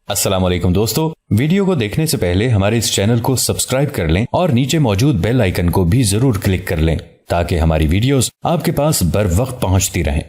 السلام علیکم دوستو، ویڈیو کو دیکھنے سے پہلے ہمارے اس چینل کو سبسکرائب کر لیں اور نیچے موجود بیل آئیکن کو بھی ضرور کلک کر لیں تاکہ ہماری ویڈیوز آپ کے پاس بر وقت پہنچتی رہیں۔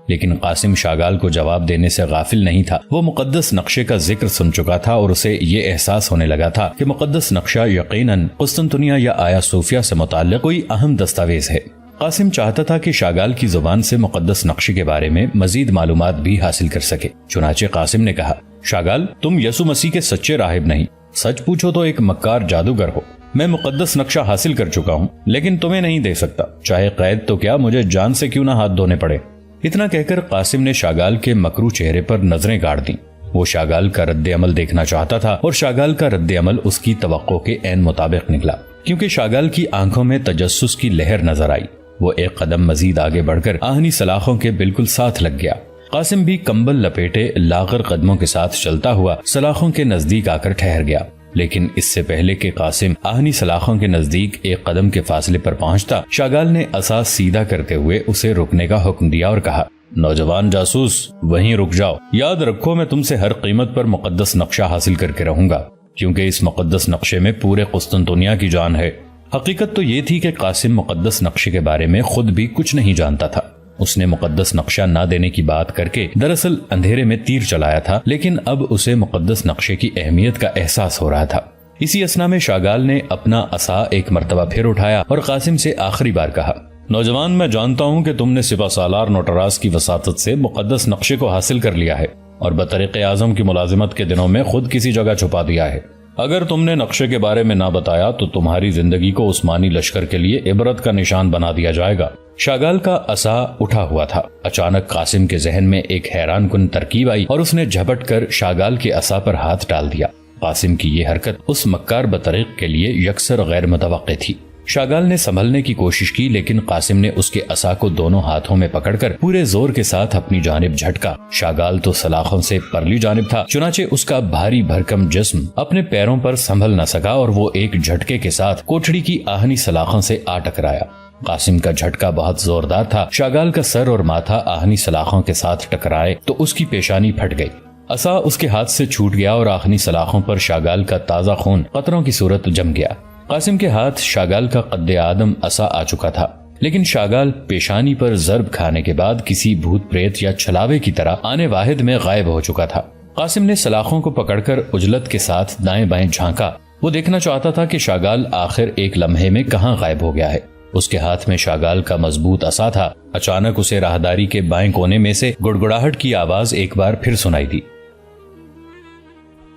لیکن قاسم شاگال کو جواب دینے سے غافل نہیں تھا۔ وہ مقدس نقشے کا ذکر سن چکا تھا اور اسے یہ احساس ہونے لگا تھا کہ مقدس نقشہ یقیناً قسطنطنیہ یا آیا صوفیہ سے متعلق کوئی اہم دستاویز ہے۔ قاسم چاہتا تھا کہ شاگال کی زبان سے مقدس نقشے کے بارے میں مزید معلومات بھی حاصل کر سکے۔ چنانچہ قاسم نے کہا، شاگال، تم یسوع مسیح کے سچے راہب نہیں، سچ پوچھو تو ایک مکار جادوگر ہو۔ میں مقدس نقشہ حاصل کر چکا ہوں لیکن تمہیں نہیں دے سکتا، چاہے قید تو کیا، مجھے جان سے کیوں نہ ہاتھ دھونے پڑے۔ اتنا کہہ کر قاسم نے شاگال کے مکرو چہرے پر نظریں گاڑ دیں۔ وہ شاگال کا رد عمل دیکھنا چاہتا تھا اور شاگال کا رد عمل اس کی توقع کے عین مطابق نکلا، کیونکہ شاگال کی آنکھوں میں تجسس کی لہر نظر آئی۔ وہ ایک قدم مزید آگے بڑھ کر آہنی سلاخوں کے بالکل ساتھ لگ گیا۔ قاسم بھی کمبل لپیٹے لاغر قدموں کے ساتھ چلتا ہوا سلاخوں کے نزدیک آ کر ٹھہر گیا، لیکن اس سے پہلے کہ قاسم آہنی سلاخوں کے نزدیک ایک قدم کے فاصلے پر پہنچتا، شاگال نے عصا سیدھا کرتے ہوئے اسے رکنے کا حکم دیا اور کہا، نوجوان جاسوس، وہیں رک جاؤ۔ یاد رکھو، میں تم سے ہر قیمت پر مقدس نقشہ حاصل کر کے رہوں گا، کیونکہ اس مقدس نقشے میں پورے قسطنطنیہ کی جان ہے۔ حقیقت تو یہ تھی کہ قاسم مقدس نقشے کے بارے میں خود بھی کچھ نہیں جانتا تھا۔ اس نے مقدس نقشہ نہ دینے کی بات کر کے دراصل اندھیرے میں تیر چلایا تھا، لیکن اب اسے مقدس نقشے کی اہمیت کا احساس ہو رہا تھا۔ اسی اثنا میں شاگال نے اپنا عصا ایک مرتبہ پھر اٹھایا اور قاسم سے آخری بار کہا، نوجوان، میں جانتا ہوں کہ تم نے سپہ سالار نوٹراس کی وساطت سے مقدس نقشے کو حاصل کر لیا ہے اور بطریق اعظم کی ملازمت کے دنوں میں خود کسی جگہ چھپا دیا ہے۔ اگر تم نے نقشے کے بارے میں نہ بتایا تو تمہاری زندگی کو عثمانی لشکر کے لیے عبرت کا نشان بنا دیا جائے گا۔ شاگال کا عصا اٹھا ہوا تھا۔ اچانک قاسم کے ذہن میں ایک حیران کن ترکیب آئی اور اس نے جھپٹ کر شاگال کے عصا پر ہاتھ ڈال دیا۔ قاسم کی یہ حرکت اس مکار بطریق کے لیے یکسر غیر متوقع تھی۔ شاگال نے سنبھلنے کی کوشش کی، لیکن قاسم نے اس کے عصا کو دونوں ہاتھوں میں پکڑ کر پورے زور کے ساتھ اپنی جانب جھٹکا۔ شاگال تو سلاخوں سے پرلی جانب تھا، چنانچہ اس کا بھاری بھرکم جسم اپنے پیروں پر سنبھل نہ سکا اور وہ ایک جھٹکے کے ساتھ کوٹھڑی کی آہنی سلاخوں سے آ ٹکرایا۔ قاسم کا جھٹکا بہت زوردار تھا۔ شاگال کا سر اور ماتھا آہنی سلاخوں کے ساتھ ٹکرائے تو اس کی پیشانی پھٹ گئی۔ عصا اس کے ہاتھ سے چھوٹ گیا اور آہنی سلاخوں پر شاگال کا تازہ خون قطروں کی صورت جم گیا۔ قاسم کے ہاتھ شاگال کا قد آدم عصا آ چکا تھا، لیکن شاگال پیشانی پر ضرب کھانے کے بعد کسی بھوت پریت یا چھلاوے کی طرح آنے واحد میں غائب ہو چکا تھا۔ قاسم نے سلاخوں کو پکڑ کر عجلت کے ساتھ دائیں بائیں جھانکا۔ وہ دیکھنا چاہتا تھا کہ شاگال آخر ایک لمحے میں کہاں غائب ہو گیا ہے۔ اس کے ہاتھ میں شاگال کا مضبوط عصا تھا۔ اچانک اسے راہداری کے بائیں کونے میں سے گڑگڑاہٹ کی آواز ایک بار پھر سنائی دی۔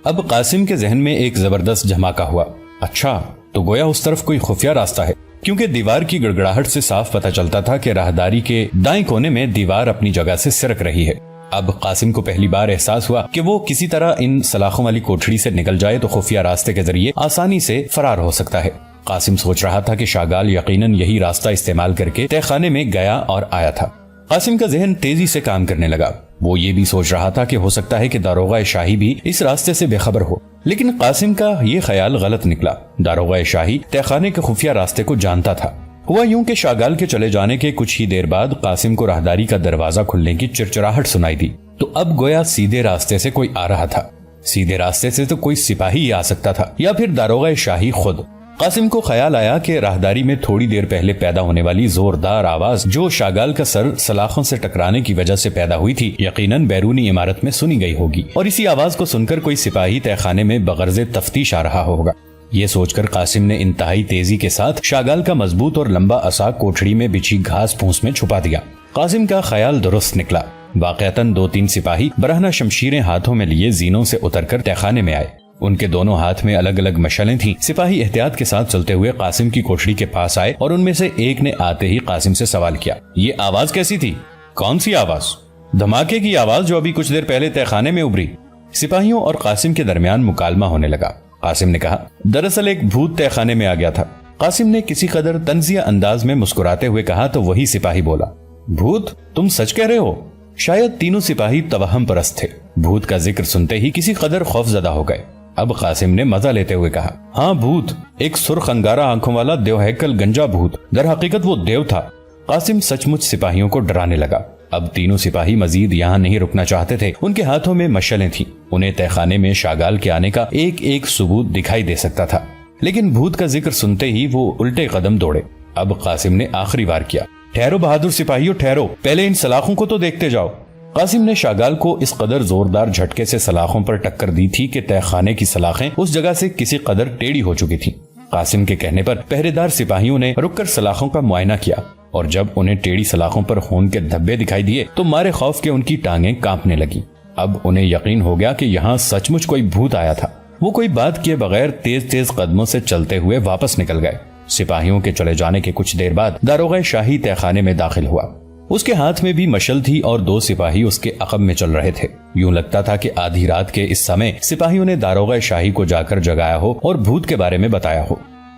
اب قاسم کے ذہن میں ایک زبردست دھماکہ ہوا۔ اچھا، تو گویا اس طرف کوئی خفیہ راستہ ہے، کیونکہ دیوار کی گڑگڑاہٹ سے صاف پتہ چلتا تھا کہ راہداری کے دائیں کونے میں دیوار اپنی جگہ سے سرک رہی ہے۔ اب قاسم کو پہلی بار احساس ہوا کہ وہ کسی طرح ان سلاخوں والی کوٹھڑی سے نکل جائے تو خفیہ راستے کے ذریعے آسانی سے فرار ہو سکتا ہے۔ قاسم سوچ رہا تھا کہ شاگال یقیناً یہی راستہ استعمال کر کے تہہ خانے میں گیا اور آیا تھا۔ قاسم کا ذہن تیزی سے کام کرنے لگا۔ وہ یہ بھی سوچ رہا تھا کہ ہو سکتا ہے کہ داروغہ شاہی بھی اس راستے سے بے خبر ہو، لیکن قاسم کا یہ خیال غلط نکلا۔ داروغہ شاہی تہہ خانے کے خفیہ راستے کو جانتا تھا۔ ہوا یوں کہ شاگال کے چلے جانے کے کچھ ہی دیر بعد قاسم کو راہداری کا دروازہ کھلنے کی چرچراہٹ سنائی دی۔ تو اب گویا سیدھے راستے سے کوئی آ رہا تھا۔ سیدھے راستے سے تو کوئی سپاہی ہی آ سکتا تھا یا پھر داروغہ شاہی خود۔ قاسم کو خیال آیا کہ راہداری میں تھوڑی دیر پہلے پیدا ہونے والی زوردار آواز جو شاگال کا سر سلاخوں سے ٹکرانے کی وجہ سے پیدا ہوئی تھی، یقیناً بیرونی عمارت میں سنی گئی ہوگی اور اسی آواز کو سن کر کوئی سپاہی تہہ خانے میں بغرض تفتیش آ رہا ہوگا۔ یہ سوچ کر قاسم نے انتہائی تیزی کے ساتھ شاگال کا مضبوط اور لمبا عصا کوٹھڑی میں بچھی گھاس پھوس میں چھپا دیا۔ قاسم کا خیال درست نکلا۔ واقعتاً 2-3 سپاہی برہنہ شمشیریں ہاتھوں میں لیے زینوں سے اتر کر تہہ خانے میں آئے۔ ان کے دونوں ہاتھ میں الگ الگ مشعلیں تھیں۔ سپاہی احتیاط کے ساتھ چلتے ہوئے قاسم کی کوٹھڑی کے پاس آئے اور ان میں سے ایک نے آتے ہی قاسم سے سوال کیا، یہ آواز کیسی تھی؟ کون سی آواز؟ دھماکے کی آواز جو ابھی کچھ دیر پہلے تہہ خانے میں ابھری۔ سپاہیوں اور قاسم کے درمیان مکالمہ ہونے لگا۔ قاسم نے کہا، دراصل ایک بھوت تہہ خانے میں آ گیا تھا۔ قاسم نے کسی قدر طنزیہ انداز میں مسکراتے ہوئے کہا تو وہی سپاہی بولا، بھوت؟ تم سچ کہہ رہے ہو؟ شاید تینوں سپاہی توہم پرست تھے۔ بھوت کا ذکر سنتے ہی کسی قدر خوف زدہ ہو گئے۔ اب قاسم نے مزہ لیتے ہوئے کہا، ہاں بھوت، ایک سرخ انگارہ آنکھوں والا دیو ہیکل گنجا بھوت، در حقیقت وہ دیو تھا۔ قاسم سچ مچ سپاہیوں کو ڈرانے لگا۔ اب تینوں سپاہی مزید یہاں نہیں رکنا چاہتے تھے. ان کے ہاتھوں میں مشعلیں تھیں. انہیں تہہ خانے میں شاگال کے آنے کا ایک ایک ثبوت دکھائی دے سکتا تھا. لیکن بھوت کا ذکر سنتے ہی وہ الٹے قدم دوڑے. اب قاسم نے آخری وار کیا. ٹھہرو بہادر سپاہیوں ٹھہرو، پہلے ان سلاخوں کو تو دیکھتے جاؤ. قاسم نے شاگال کو اس قدر زوردار جھٹکے سے سلاخوں پر ٹکر دی تھی کہ تہہ خانے کی سلاخیں اس جگہ سے کسی قدر ٹیڑھی ہو چکی تھی. قاسم کے کہنے پر پہرے دار سپاہیوں نے رک کر سلاخوں کا معائنہ کیا اور جب انہیں ٹیڑھی سلاخوں پر خون کے دھبے دکھائی دیے تو مارے خوف کے ان کی ٹانگیں کانپنے لگی. اب انہیں یقین ہو گیا کہ یہاں سچ مچ کوئی بھوت آیا تھا. وہ کوئی بات کیے بغیر تیز تیز قدموں سے چلتے ہوئے واپس نکل گئے. سپاہیوں کے چلے جانے کے کچھ دیر بعد داروغہ شاہی تہہ خانے میں داخل ہوا. اس کے ہاتھ میں بھی مشل تھی اور 2 سپاہی اس کے عقب میں چل رہے تھے. یوں لگتا تھا کہ آدھی رات کے اس سمے سپاہیوں نے داروغہ شاہی کو جا کر جگایا ہو اور بھوت کے بارے میں بتایا ہو.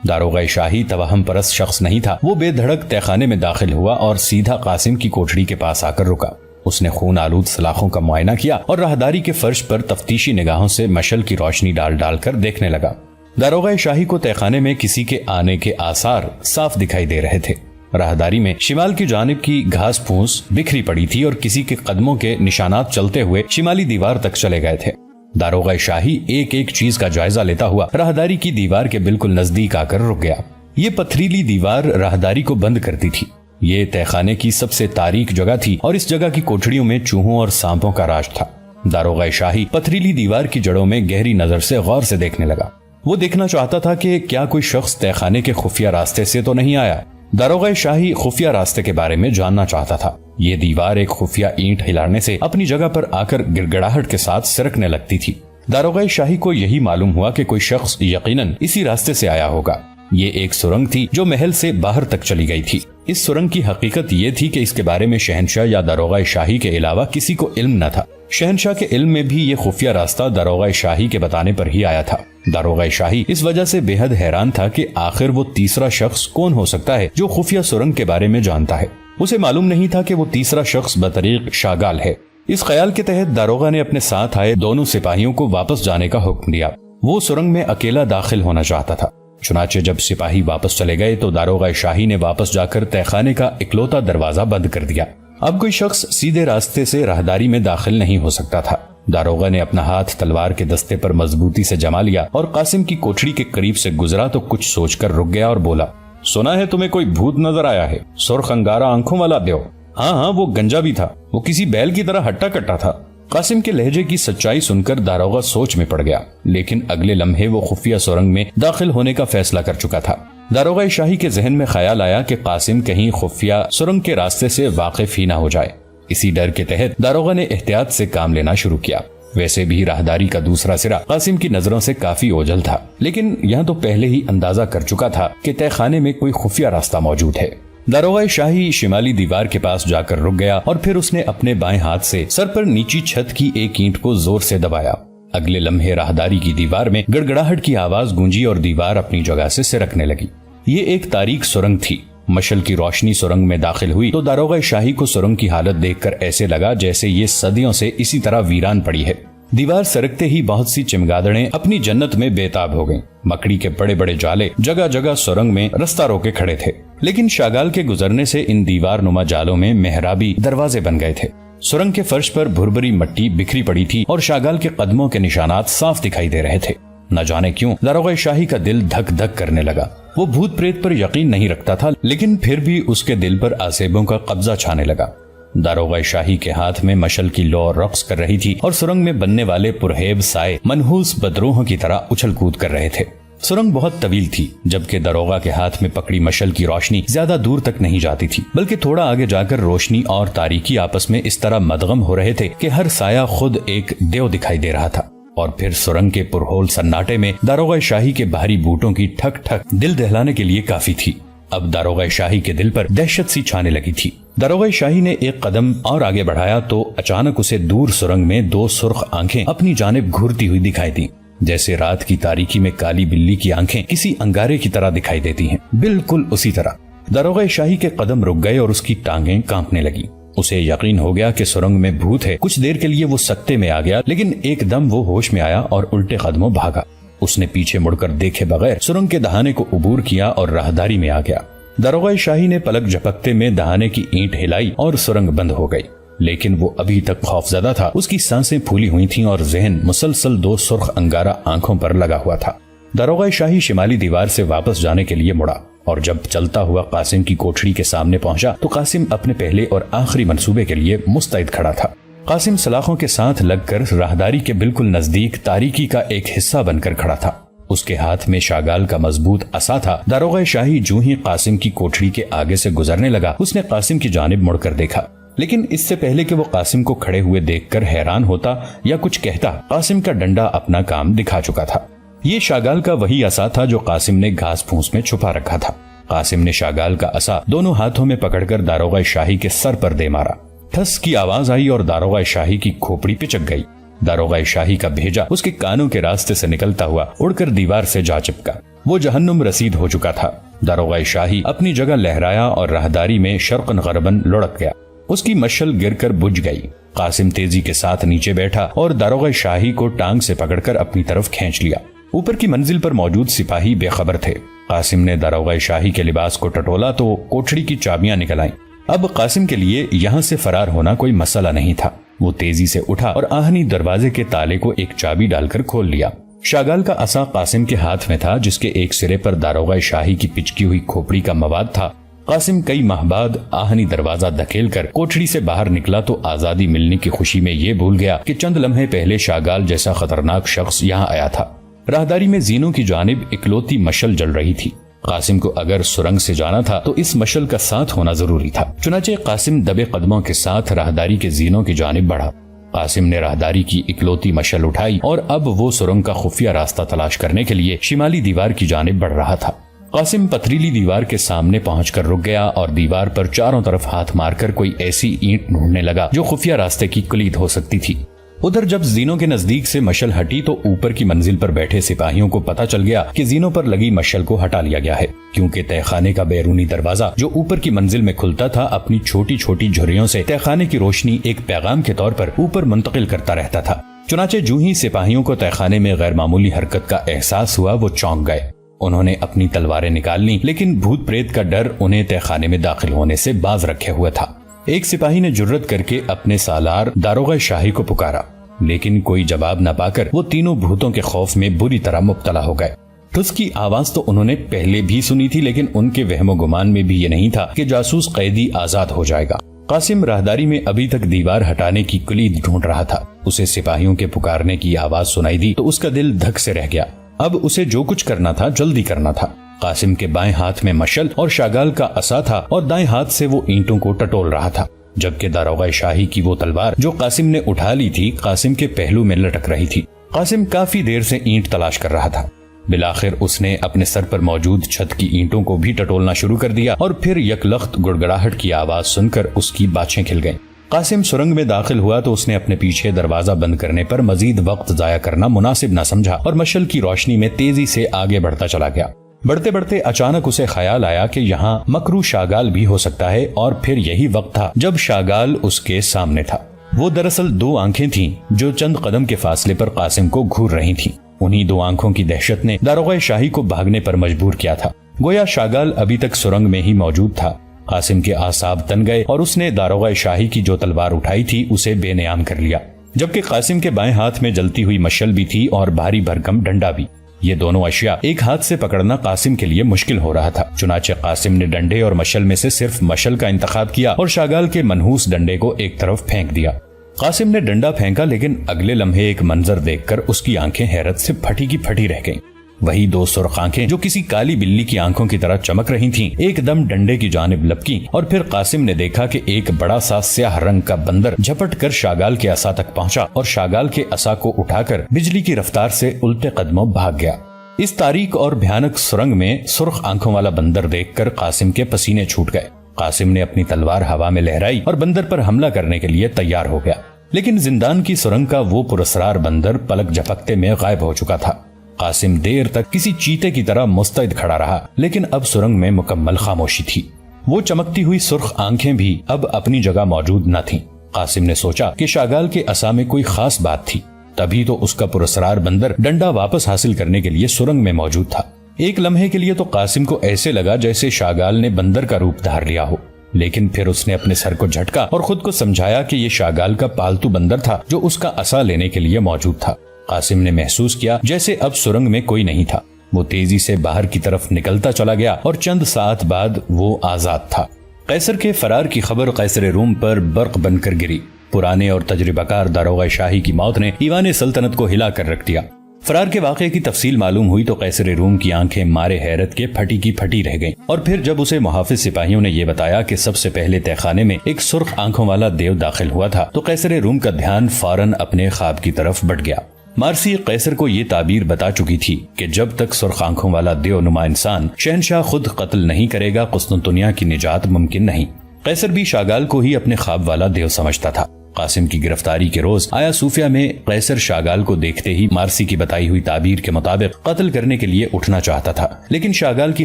داروغہ شاہی توہم پرست شخص نہیں تھا. وہ بے دھڑک تہہ خانے میں داخل ہوا اور سیدھا قاسم کی کوٹھڑی کے پاس آ کر رکا. اس نے خون آلود سلاخوں کا معائنہ کیا اور راہداری کے فرش پر تفتیشی نگاہوں سے مشل کی روشنی ڈال ڈال کر دیکھنے لگا. داروغہ شاہی کو تہہ خانے میں کسی کے آنے کے آثار صاف دکھائی دے رہے تھے. راہداری میں شمال کی جانب کی گھاس پھوس بکھری پڑی تھی اور کسی کے قدموں کے نشانات چلتے ہوئے شمالی دیوار تک چلے گئے تھے. داروغہ شاہی ایک ایک چیز کا جائزہ لیتا ہوا راہداری کی دیوار کے بالکل نزدیک آ کر رک گیا. یہ پتھریلی دیوار راہداری کو بند کرتی تھی. یہ تہہ خانے کی سب سے تاریک جگہ تھی اور اس جگہ کی کوٹھڑیوں میں چوہوں اور سانپوں کا راج تھا. داروغہ شاہی پتھریلی دیوار کی جڑوں میں گہری نظر سے غور سے دیکھنے لگا. وہ دیکھنا چاہتا تھا کہ کیا کوئی شخص تہہ خانے کے خفیہ راستے سے تو نہیں آیا. داروغہ شاہی خفیہ راستے کے بارے میں جاننا چاہتا تھا. یہ دیوار ایک خفیہ اینٹ ہلانے سے اپنی جگہ پر آ کر گڑگڑاہٹ کے ساتھ سرکنے لگتی تھی. داروغہ شاہی کو یہی معلوم ہوا کہ کوئی شخص یقیناً اسی راستے سے آیا ہوگا. یہ ایک سرنگ تھی جو محل سے باہر تک چلی گئی تھی. اس سرنگ کی حقیقت یہ تھی کہ اس کے بارے میں شہنشاہ یا داروغہ شاہی کے علاوہ کسی کو علم نہ تھا. شہنشاہ کے علم میں بھی یہ خفیہ راستہ داروغہ شاہی کے بتانے پر ہی آیا تھا. داروغہ شاہی اس وجہ سے بے حد حیران تھا کہ آخر وہ تیسرا شخص کون ہو سکتا ہے جو خفیہ سرنگ کے بارے میں جانتا ہے. اسے معلوم نہیں تھا کہ وہ تیسرا شخص بطریق شاگال ہے. اس خیال کے تحت داروغہ نے اپنے ساتھ آئے دونوں سپاہیوں کو واپس جانے کا حکم دیا. وہ سرنگ میں اکیلا داخل ہونا چاہتا تھا. چنانچہ جب سپاہی واپس چلے گئے تو داروغہ شاہی نے واپس جا کر تہہ خانے کا اکلوتا دروازہ بند کر دیا. اب کوئی شخص سیدھے راستے سے راہداری میں داخل نہیں ہو سکتا تھا. داروغہ نے اپنا ہاتھ تلوار کے دستے پر مضبوطی سے جما لیا اور قاسم کی کوٹھڑی کے قریب سے گزرا تو کچھ سوچ کر رک گیا اور بولا, سنا ہے تمہیں کوئی بھوت نظر آیا ہے, سرخ انگارہ آنکھوں والا دیو. ہاں وہ گنجا بھی تھا, وہ کسی بیل کی طرح ہٹا کٹا تھا. قاسم کے لہجے کی سچائی سن کر داروغہ سوچ میں پڑ گیا, لیکن اگلے لمحے وہ خفیہ سرنگ میں داخل ہونے کا فیصلہ کر چکا تھا. داروغہ شاہی کے ذہن میں خیال آیا کہ قاسم کہیں خفیہ سرنگ کے راستے سے واقف ہی نہ ہو جائے. اسی ڈر کے تحت داروغہ نے احتیاط سے کام لینا شروع کیا. ویسے بھی راہداری کا دوسرا سرا قاسم کی نظروں سے کافی اوجھل تھا, لیکن یہاں تو پہلے ہی اندازہ کر چکا تھا کہ تہہ خانے میں کوئی خفیہ راستہ موجود ہے. داروغہ شاہی شمالی دیوار کے پاس جا کر رک گیا اور پھر اس نے اپنے بائیں ہاتھ سے سر پر نیچی چھت کی ایک اینٹ کو زور سے دبایا. اگلے لمحے راہداری کی دیوار میں گڑگڑاہٹ کی آواز گونجی اور دیوار اپنی جگہ سے سرکنے لگی. یہ ایک تاریک سرنگ تھی. مشل کی روشنی سرنگ میں داخل ہوئی تو داروغہ شاہی کو سرنگ کی حالت دیکھ کر ایسے لگا جیسے یہ صدیوں سے اسی طرح ویران پڑی ہے. دیوار سرکتے ہی بہت سی چمگادڑیں اپنی جنت میں بےتاب ہو گئیں. مکڑی کے بڑے بڑے جالے جگہ جگہ سرنگ میں رستہ روکے کھڑے تھے, لیکن شاگال کے گزرنے سے ان دیوار نما جالوں میں محرابی دروازے بن گئے تھے. سرنگ کے فرش پر بھربری مٹی بکھری پڑی تھی اور شاگال کے قدموں کے نشانات صاف دکھائی دے رہے تھے. نہ جانے کیوں داروغہ شاہی کا دل دھک دھک کرنے لگا. وہ بھوت پریت پر یقین نہیں رکھتا تھا, لیکن پھر بھی اس کے دل پر آسیبوں کا قبضہ چھانے لگا. داروغہ شاہی کے ہاتھ میں مشل کی لو رقص کر رہی تھی اور سرنگ میں بننے والے پرہیب سائے منحوس بدروہوں کی طرح اچھل کود کر رہے تھے. سرنگ بہت طویل تھی, جبکہ داروغہ کے ہاتھ میں پکڑی مشل کی روشنی زیادہ دور تک نہیں جاتی تھی, بلکہ تھوڑا آگے جا کر روشنی اور تاریکی آپس میں اس طرح مدغم ہو رہے تھے کہ ہر سایہ خود ایک دیو دکھائی دے رہا تھا. اور پھر سرنگ کے پرہول سناٹے میں داروغہ شاہی کے بھاری بوٹوں کی ٹھک ٹھک دل دہلانے کے لیے کافی تھی. اب داروغہ شاہی کے دل پر دہشت سی چھانے لگی تھی. داروغہ شاہی نے ایک قدم اور آگے بڑھایا تو اچانک اسے دور سرنگ میں 2 سرخ آنکھیں اپنی جانب گھورتی ہوئی دکھائی دیں, جیسے رات کی تاریکی میں کالی بلی کی آنکھیں کسی انگارے کی طرح دکھائی دیتی ہیں. بالکل اسی طرح داروغہ شاہی کے قدم رک گئے اور اس کی ٹانگیں کانپنے لگی. اسے یقین ہو گیا کہ سرنگ میں بھوت ہے. کچھ دیر کے لیے وہ سکتے میں آ گیا, لیکن ایک دم وہ ہوش میں آیا اور الٹے قدموں بھاگا. اس نے پیچھے مڑ کر دیکھے بغیر سرنگ کے دہانے کو عبور کیا اور راہداری میں آ گیا. داروغہ شاہی نے پلک جھپکتے میں دہانے کی اینٹ ہلائی اور سرنگ بند ہو گئی. لیکن وہ ابھی تک خوفزدہ تھا۔ اس کی سانسیں پھولی ہوئی تھیں اور ذہن مسلسل 2 سرخ انگارہ آنکھوں پر لگا ہوا تھا۔ داروغہ شاہی شمالی دیوار سے واپس جانے کے لیے مڑا اور جب چلتا ہوا قاسم کی کوٹھڑی کے سامنے پہنچا تو قاسم اپنے پہلے اور آخری منصوبے کے لیے مستعد کھڑا تھا۔ قاسم سلاخوں کے ساتھ لگ کر راہداری کے بالکل نزدیک تاریکی کا ایک حصہ بن کر کھڑا تھا۔ اس کے ہاتھ میں شاگال کا مضبوط عصا تھا۔ داروغہ شاہی جو ہی قاسم کی کوٹھڑی کے آگے سے گزرنے لگا، اس نے قاسم کی جانب مڑ کر دیکھا، لیکن اس سے پہلے کہ وہ قاسم کو کھڑے ہوئے دیکھ کر حیران ہوتا یا کچھ کہتا، قاسم کا ڈنڈا اپنا کام دکھا چکا تھا۔ یہ شاگال کا وہی عصا تھا جو قاسم نے گھاس پھونس میں چھپا رکھا تھا۔ قاسم نے شاگال کا عصا دونوں ہاتھوں میں پکڑ کر داروغہ شاہی کے سر پر دے مارا۔ ٹھس کی آواز آئی اور داروغہ شاہی کی کھوپڑی پچک گئی۔ داروغہ شاہی کا بھیجا اس کے کانوں کے راستے سے نکلتا ہوا اڑ کر دیوار سے جا چپکا۔ وہ جہنم رسید ہو چکا تھا۔ داروغہ شاہی اپنی جگہ لہرایا اور راہداری میں شرقن غربن لڑک گیا۔ اس کی مشل گر کر بجھ گئی۔ قاسم تیزی کے ساتھ نیچے بیٹھا اور داروغہ شاہی کو ٹانگ سے پکڑ کر اپنی طرف کھینچ لیا۔ اوپر کی منزل پر موجود سپاہی بے خبر تھے۔ قاسم نے داروغہ شاہی کے لباس کو ٹٹولا تو کوٹھڑی کی چابیاں نکل آئیں۔ اب قاسم کے لیے یہاں سے فرار ہونا کوئی مسئلہ نہیں تھا۔ وہ تیزی سے اٹھا اور آہنی دروازے کے تالے کو ایک چابی ڈال کر کھول لیا۔ شاگال کا عصا قاسم کے ہاتھ میں تھا، جس کے ایک سرے پر داروغہ شاہی کی پچکی ہوئی کھوپڑی کا مواد تھا۔ قاسم کئی ماہ بعد آہنی دروازہ دھکیل کر کوٹھڑی سے باہر نکلا تو آزادی ملنے کی خوشی میں یہ بھول گیا کہ چند لمحے پہلے شاگال جیسا خطرناک شخص یہاں آیا تھا۔ راہداری میں زینوں کی جانب اکلوتی مشل جل رہی تھی۔ قاسم کو اگر سرنگ سے جانا تھا تو اس مشل کا ساتھ ہونا ضروری تھا۔ چنانچہ قاسم دبے قدموں کے ساتھ راہداری کے زینوں کی جانب بڑھا۔ قاسم نے راہداری کی اکلوتی مشل اٹھائی اور اب وہ سرنگ کا خفیہ راستہ تلاش کرنے کے لیے شمالی دیوار کی جانب بڑھ رہا تھا۔ قاسم پتریلی دیوار کے سامنے پہنچ کر رک گیا اور دیوار پر چاروں طرف ہاتھ مار کر کوئی ایسی اینٹ ڈھونڈنے لگا جو خفیہ راستے کی کلید ہو سکتی تھی۔ ادھر جب زینوں کے نزدیک سے مشل ہٹی تو اوپر کی منزل پر بیٹھے سپاہیوں کو پتا چل گیا کہ زینوں پر لگی مشل کو ہٹا لیا گیا ہے، کیونکہ تہہ خانے کا بیرونی دروازہ جو اوپر کی منزل میں کھلتا تھا اپنی چھوٹی چھوٹی جھریوں سے تہہ خانے کی روشنی ایک پیغام کے طور پر اوپر منتقل کرتا رہتا تھا۔ چنانچہ جو ہی سپاہیوں کو تہہ خانے میں غیر معمولی حرکت کا احساس ہوا وہ چونک گئے۔ انہوں نے اپنی تلواریں نکال لیں، لیکن بھوت پریت کا ڈر انہیں تہہ خانے میں داخل ہونے سے باز رکھے ہوئے تھا۔ ایک سپاہی نے جرت کر کے اپنے سالار داروغہ شاہی کو پکارا، لیکن کوئی جواب نہ پا کر وہ تینوں بھوتوں کے خوف میں بری طرح مبتلا ہو گئے۔ ٹھس کی آواز تو انہوں نے پہلے بھی سنی تھی، لیکن ان کے وہم و گمان میں بھی یہ نہیں تھا کہ جاسوس قیدی آزاد ہو جائے گا۔ قاسم راہداری میں ابھی تک دیوار ہٹانے کی کلید ڈھونڈ رہا تھا۔ اسے سپاہیوں کے پکارنے کی آواز سنائی دی تو اس کا دل دھک سے رہ گیا۔ اب اسے جو کچھ کرنا تھا جلدی کرنا تھا۔ قاسم کے بائیں ہاتھ میں مشل اور شاگال کا عصا تھا اور دائیں ہاتھ سے وہ اینٹوں کو ٹٹول رہا تھا، جبکہ داروغہ شاہی کی وہ تلوار جو قاسم نے اٹھا لی تھی قاسم کے پہلو میں لٹک رہی تھی۔ قاسم کافی دیر سے اینٹ تلاش کر رہا تھا۔ بالآخر اس نے اپنے سر پر موجود چھت کی اینٹوں کو بھی ٹٹولنا شروع کر دیا اور پھر یکلخت گڑگڑاہٹ کی آواز سن کر اس کی باچھیں کھل گئیں۔ قاسم سرنگ میں داخل ہوا تو اس نے اپنے پیچھے دروازہ بند کرنے پر مزید وقت ضائع کرنا مناسب نہ سمجھا اور مشل کی روشنی میں تیزی سے آگے بڑھتا چلا گیا۔ بڑھتے بڑھتے اچانک اسے خیال آیا کہ یہاں مکرو شاگال بھی ہو سکتا ہے، اور پھر یہی وقت تھا جب شاگال اس کے سامنے تھا۔ وہ دراصل 2 آنکھیں تھیں جو چند قدم کے فاصلے پر قاسم کو گھور رہی تھیں۔ انہی 2 آنکھوں کی دہشت نے داروغہ شاہی کو بھاگنے پر مجبور کیا تھا۔ گویا شاگال ابھی تک سرنگ میں ہی موجود تھا۔ قاسم کے اعصاب تن گئے اور اس نے داروغہ شاہی کی جو تلوار اٹھائی تھی اسے بے نیام کر لیا، جبکہ قاسم کے بائیں ہاتھ میں جلتی ہوئی مشل بھی تھی اور بھاری بھرکم ڈنڈا بھی۔ یہ دونوں اشیاء ایک ہاتھ سے پکڑنا قاسم کے لیے مشکل ہو رہا تھا۔ چنانچہ قاسم نے ڈنڈے اور مشل میں سے صرف مشل کا انتخاب کیا اور شاگال کے منحوس ڈنڈے کو ایک طرف پھینک دیا۔ قاسم نے ڈنڈا پھینکا، لیکن اگلے لمحے ایک منظر دیکھ کر اس کی آنکھیں حیرت سے پھٹی کی پھٹی رہ گئیں۔ وہی 2 سرخ آنکھیں جو کسی کالی بلی کی آنکھوں کی طرح چمک رہی تھیں ایک دم ڈنڈے کی جانب لپکیں، اور پھر قاسم نے دیکھا کہ ایک بڑا سا سیاہ رنگ کا بندر جھپٹ کر شاگال کے عصا تک پہنچا اور شاگال کے عصا کو اٹھا کر بجلی کی رفتار سے الٹے قدموں بھاگ گیا۔ اس تاریک اور بھیانک سرنگ میں سرخ آنکھوں والا بندر دیکھ کر قاسم کے پسینے چھوٹ گئے۔ قاسم نے اپنی تلوار ہوا میں لہرائی اور بندر پر حملہ کرنے کے لیے تیار ہو گیا، لیکن زندان کی سرنگ کا وہ پراسرار بندر پلک جھپکتے میں غائب ہو چکا تھا۔ قاسم دیر تک کسی چیتے کی طرح مستعد کھڑا رہا، لیکن اب سرنگ میں مکمل خاموشی تھی۔ وہ چمکتی ہوئی سرخ آنکھیں بھی اب اپنی جگہ موجود نہ تھیں۔ قاسم نے سوچا کہ شاگال کے عصا میں کوئی خاص بات تھی، تبھی تو اس کا پراسرار بندر ڈنڈا واپس حاصل کرنے کے لیے سرنگ میں موجود تھا۔ ایک لمحے کے لیے تو قاسم کو ایسے لگا جیسے شاگال نے بندر کا روپ دھار لیا ہو۔ لیکن پھر اس نے اپنے سر کو جھٹکا اور خود کو سمجھایا کہ یہ شاگال کا پالتو بندر تھا جو اس کا عصا لینے کے لیے موجود تھا۔ قاسم نے محسوس کیا جیسے اب سرنگ میں کوئی نہیں تھا۔ وہ تیزی سے باہر کی طرف نکلتا چلا گیا اور چند ساعت بعد وہ آزاد تھا۔ قیصر کے فرار کی خبر قیصر روم پر برق بن کر گری۔ پرانے اور تجربہ کار داروغہ شاہی کی موت نے ایوان سلطنت کو ہلا کر رکھ دیا۔ فرار کے واقعے کی تفصیل معلوم ہوئی تو قیصر روم کی آنکھیں مارے حیرت کے پھٹی کی پھٹی رہ گئیں، اور پھر جب اسے محافظ سپاہیوں نے یہ بتایا کہ سب سے پہلے تہ خانے میں ایک سرخ آنکھوں والا دیو داخل ہوا تھا تو قیصر روم کا دھیان فوراً اپنے خواب کی طرف بٹ گیا۔ مارسی قیصر کو یہ تعبیر بتا چکی تھی کہ جب تک سرخ آنکھوں والا دیو نما انسان شہنشاہ خود قتل نہیں کرے گا قسطنطنیہ کی نجات ممکن نہیں۔ قیصر بھی شاگال کو ہی اپنے خواب والا دیو سمجھتا تھا۔ قاسم کی گرفتاری کے روز آیا صوفیہ میں قیصر شاگال کو دیکھتے ہی مارسی کی بتائی ہوئی تعبیر کے مطابق قتل کرنے کے لیے اٹھنا چاہتا تھا، لیکن شاگال کی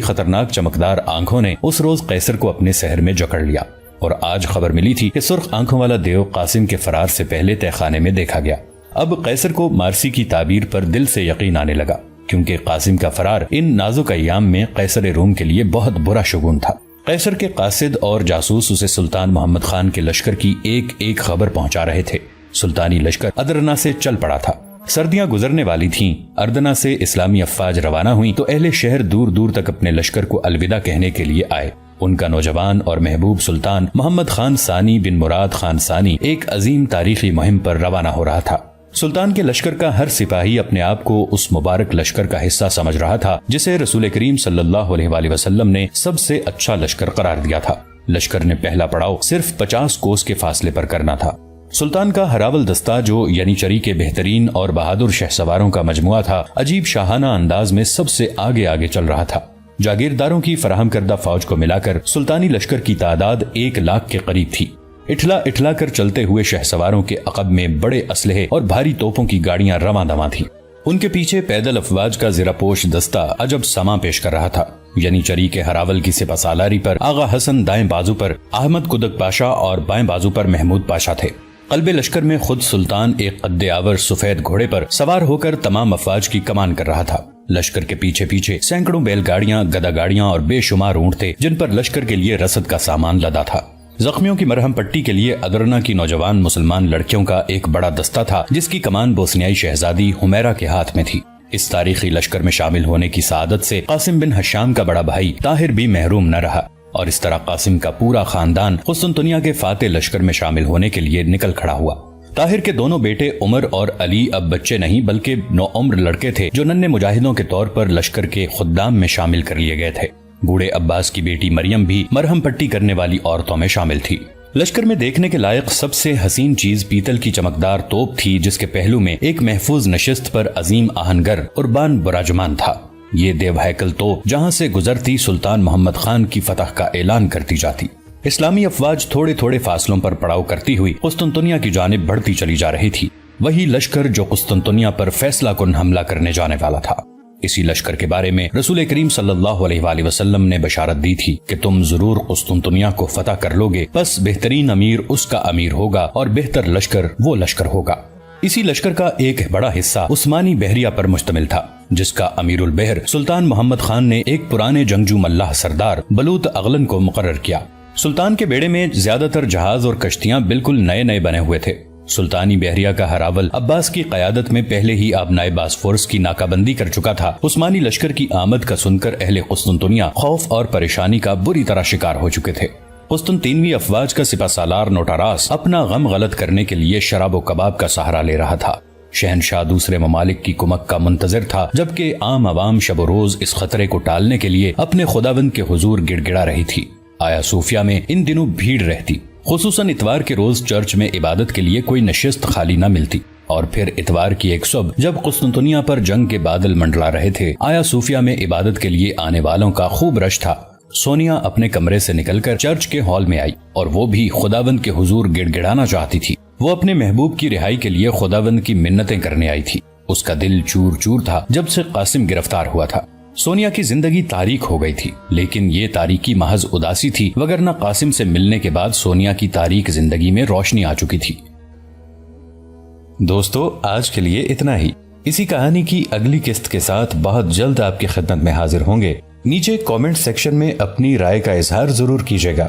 خطرناک چمکدار آنکھوں نے اس روز قیصر کو اپنے سحر میں جکڑ لیا، اور آج خبر ملی تھی کہ سرخ آنکھوں والا دیو قاسم کے فرار سے پہلے تہ خانے میں دیکھا گیا۔ اب قیصر کو مارسی کی تعبیر پر دل سے یقین آنے لگا، کیونکہ قاسم کا فرار ان نازک ایام میں قیصر روم کے لیے بہت برا شگون تھا۔ قیصر کے قاصد اور جاسوس اسے سلطان محمد خان کے لشکر کی ایک ایک خبر پہنچا رہے تھے۔ سلطانی لشکر ادرنا سے چل پڑا تھا۔ سردیاں گزرنے والی تھیں۔ اردنا سے اسلامی افواج روانہ ہوئیں تو اہل شہر دور دور تک اپنے لشکر کو الوداع کہنے کے لیے آئے۔ ان کا نوجوان اور محبوب سلطان محمد خان ثانی بن مراد خان ثانی ایک عظیم تاریخی مہم پر روانہ ہو رہا تھا۔ سلطان کے لشکر کا ہر سپاہی اپنے آپ کو اس مبارک لشکر کا حصہ سمجھ رہا تھا جسے رسول کریم صلی اللہ علیہ وآلہ وسلم نے سب سے اچھا لشکر قرار دیا تھا۔ لشکر نے پہلا پڑاؤ صرف 50 کوس کے فاصلے پر کرنا تھا۔ سلطان کا ہراول دستہ جو ینیچری کے بہترین اور بہادر شہ سواروں کا مجموعہ تھا، عجیب شاہانہ انداز میں سب سے آگے آگے چل رہا تھا۔ جاگیرداروں کی فراہم کردہ فوج کو ملا کر سلطانی لشکر کی تعداد 1 لاکھ کے قریب تھی۔ اٹھلا اٹھلا کر چلتے ہوئے شہ سواروں کے عقب میں بڑے اسلحے اور بھاری توپوں کی گاڑیاں رواں دواں تھیں۔ ان کے پیچھے پیدل افواج کا زرہ پوش دستہ عجب سما پیش کر رہا تھا۔ ینیچری کے ہراول کی سپہ سالاری پر آغا حسن دائیں بازو پر احمد قدک پاشا اور بائیں بازو پر محمود پاشا تھے۔ قلب لشکر میں خود سلطان ایک قد آور سفید گھوڑے پر سوار ہو کر تمام افواج کی کمان کر رہا تھا۔ لشکر کے پیچھے پیچھے سینکڑوں بیل گاڑیاں، گدا گاڑیاں اور بے شمار اونٹ تھے جن پر لشکر کے لیے رسد کا سامان لدا تھا۔ زخمیوں کی مرہم پٹی کے لیے ادرنا کی نوجوان مسلمان لڑکیوں کا ایک بڑا دستہ تھا جس کی کمان بوسنیائی شہزادی حمیرہ کے ہاتھ میں تھی۔ اس تاریخی لشکر میں شامل ہونے کی سعادت سے قاسم بن حشام کا بڑا بھائی طاہر بھی محروم نہ رہا، اور اس طرح قاسم کا پورا خاندان قسطنطنیہ کے فاتح لشکر میں شامل ہونے کے لیے نکل کھڑا ہوا۔ طاہر کے دونوں بیٹے عمر اور علی اب بچے نہیں بلکہ نوعمر لڑکے تھے جو ننھے مجاہدوں کے طور پر لشکر کے خدام میں شامل کر لیے گئے تھے۔ بوڑھے عباس کی بیٹی مریم بھی مرہم پٹی کرنے والی عورتوں میں شامل تھی۔ لشکر میں دیکھنے کے لائق سب سے حسین چیز پیتل کی چمکدار توپ تھی جس کے پہلو میں ایک محفوظ نشست پر عظیم آہنگر قربان براجمان تھا۔ یہ دیو ہیکل توپ جہاں سے گزرتی سلطان محمد خان کی فتح کا اعلان کرتی جاتی۔ اسلامی افواج تھوڑے تھوڑے فاصلوں پر پڑاؤ کرتی ہوئی قسطنطنیہ کی جانب بڑھتی چلی جا رہی تھی۔ وہی لشکر جو قسطنطنیہ پر فیصلہ کن حملہ کرنے جانے والا تھا۔ اسی لشکر کے بارے میں رسول کریم صلی اللہ علیہ وآلہ وسلم نے بشارت دی تھی کہ تم ضرور قسطنطنیہ کو فتح کر لوگے، بس بہترین امیر اس کا امیر ہوگا اور بہتر لشکر وہ لشکر ہوگا۔ اسی لشکر کا ایک بڑا حصہ عثمانی بحریہ پر مشتمل تھا جس کا امیر البحر سلطان محمد خان نے ایک پرانے جنگجو ملاح سردار بلوط اغلن کو مقرر کیا۔ سلطان کے بیڑے میں زیادہ تر جہاز اور کشتیاں بالکل نئے نئے بنے ہوئے تھے۔ سلطانی بحریہ کا ہراول عباس کی قیادت میں پہلے ہی آبنائے باسفورس کی ناکہ بندی کر چکا تھا۔ عثمانی لشکر کی آمد کا سن کر اہل قسطنطنیہ خوف اور پریشانی کا بری طرح شکار ہو چکے تھے۔ قسطنطینوی افواج کا سپہ سالار نوٹاراس اپنا غم غلط کرنے کے لیے شراب و کباب کا سہارا لے رہا تھا۔ شہنشاہ دوسرے ممالک کی کمک کا منتظر تھا، جبکہ عام عوام شب و روز اس خطرے کو ٹالنے کے لیے اپنے خداوند کے حضور گڑ گڑا رہی تھی۔ آیا صوفیہ میں ان دنوں بھیڑ رہتی، خصوصاً اتوار کے روز چرچ میں عبادت کے لیے کوئی نشست خالی نہ ملتی، اور پھر اتوار کی ایک صبح جب قسطنطنیہ پر جنگ کے بادل منڈلا رہے تھے، آیا صوفیہ میں عبادت کے لیے آنے والوں کا خوب رش تھا۔ سونیا اپنے کمرے سے نکل کر چرچ کے ہال میں آئی اور وہ بھی خداوند کے حضور گڑ گڑانا چاہتی تھی۔ وہ اپنے محبوب کی رہائی کے لیے خداوند کی منتیں کرنے آئی تھی۔ اس کا دل چور چور تھا جب سے قاسم گرفتار ہوا تھا۔ سونیا کی زندگی تاریک ہو گئی تھی، لیکن یہ تاریکی محض اداسی تھی، وگرنہ قاسم سے ملنے کے بعد سونیا کی تاریک زندگی میں روشنی آ چکی تھی۔ دوستو، آج کے لیے اتنا ہی۔ اسی کہانی کی اگلی قسط کے ساتھ بہت جلد آپ کی خدمت میں حاضر ہوں گے۔ نیچے کامنٹ سیکشن میں اپنی رائے کا اظہار ضرور کیجیے گا۔